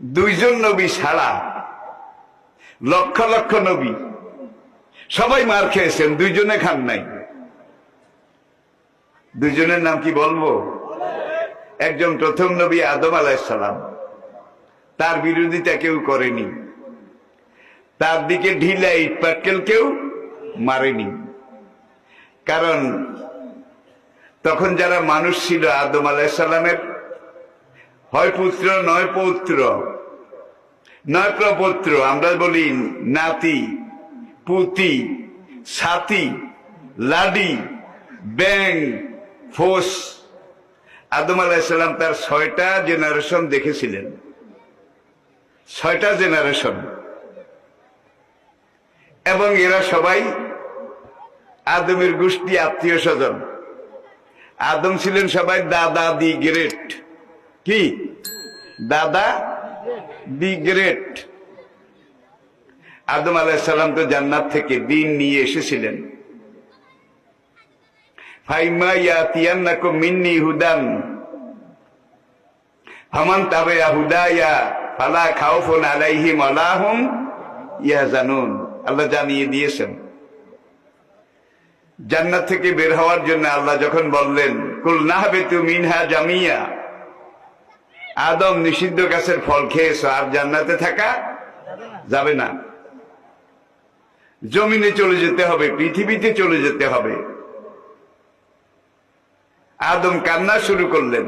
দুইজন নবী ছাড়া লক্ষ লক্ষ নবী সবাই মার খেয়েছেন, দুইজনে খান নাই। দুইজনের নাম কি বলবো? একজন প্রথম নবী আদম আলাইহিস সালাম, তার বিরোধিতা কেউ করেনি, তার দিকে ঢিলা ইট পাটকেল কেউ মারেনি। কারণ তখন যারা মানুষ ছিল আদম আলাইহিস সালামের হয় পুত্র নয় পৌত্র নয় প্রপৌত্র, আমরা বলি নাতি পুতি সাথী লাডি ব্যাং ফোস। আদম আলাইহিস সালাম তার 6টা জেনারেশন দেখেছিলেন, 6টা জেনারেশন, এবং এরা সবাই আদমের গোষ্ঠী আত্মীয় স্বজন। আদম ছিলেন সবাই দাদা দি গ্রেট। কি দাদা দি গ্রেট? আদম আলাইহিস সালাম তো জান্নাত থেকে দ্বীন নিয়ে এসেছিলেন। ফাইমা ইয়াতিয়ান্নাকুম মিন্নি হুদান ফামান তাবিআ হুদায়া ফালা খাউফুন আলাইহিম ওয়ালা হুম ইয়াহজানুন। আল্লাহ জানিয়ে দিয়েছেন। জান্নাত থেকে বের হওয়ার জন্য আল্লাহ যখন বললেন কুল নাহবিতু মিনহা জামিয়া, আদম নিষিদ্ধ গাছের ফল খেয়েছ, আর জান্নাতে থাকা যাবে না, জমিনে চলে যেতে হবে, পৃথিবীতে চলে যেতে হবে। আদম কান্না শুরু করলেন।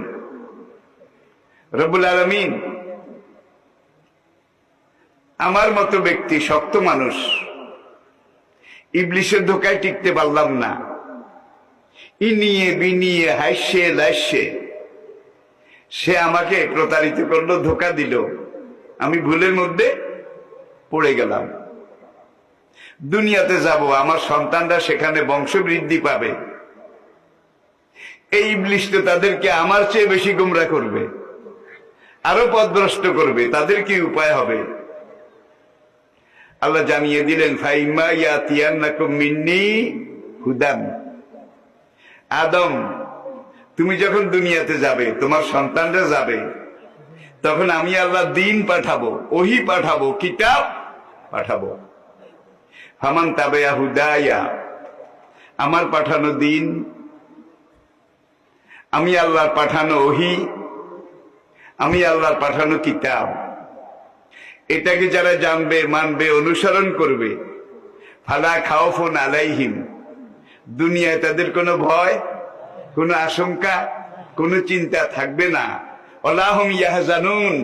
রব্বুল আলামিন আমার মতো ব্যক্তি, শক্ত মানুষ, ইবলিসের ধোকায় টিকতে পারলাম না, ইনিয়ে বিনিয়ে হাসে লাসে সে আমাকে প্রতারিত করলো, ধোকা দিল, আমি ভুলের মধ্যে পড়ে গেলাম। দুনিয়াতে যাব, আমার সন্তানরা সেখানে বংশবৃদ্ধি পাবে, এই ইবলিস তো তাদেরকে আমার চেয়ে বেশি গুমরা করবে, আরো পথভ্রষ্ট করবে, তাদের কি উপায় হবে? আল্লাহ জানিয়ে দিলেন ফাইমা ইয়াতিয়ান্নাকুম মিন্নি হুদান। আদম, তুমি যখন দুনিয়াতে যাবে, তোমার সন্তানরা যাবে, তখন আমি আল্লাহ দ্বীন পাঠাবো, ওহী পাঠাবো, কিতাব পাঠাবো। ফামান তাবিআ হুদায়া, আমার পাঠানো দ্বীন, আমি আল্লাহর পাঠানো ওহী, আমি আল্লাহর পাঠানো কিতাব, এটাকে যারা জানবে, মানবে, অনুসরণ করবে, ফালা খাউফুন আলাইহিম, দুনিয়ায় তাদের কোনো ভয়, কোনো আশঙ্কা, কোনো চিন্তা থাকবে না। ওয়ালা হুম ইয়াহজানুন,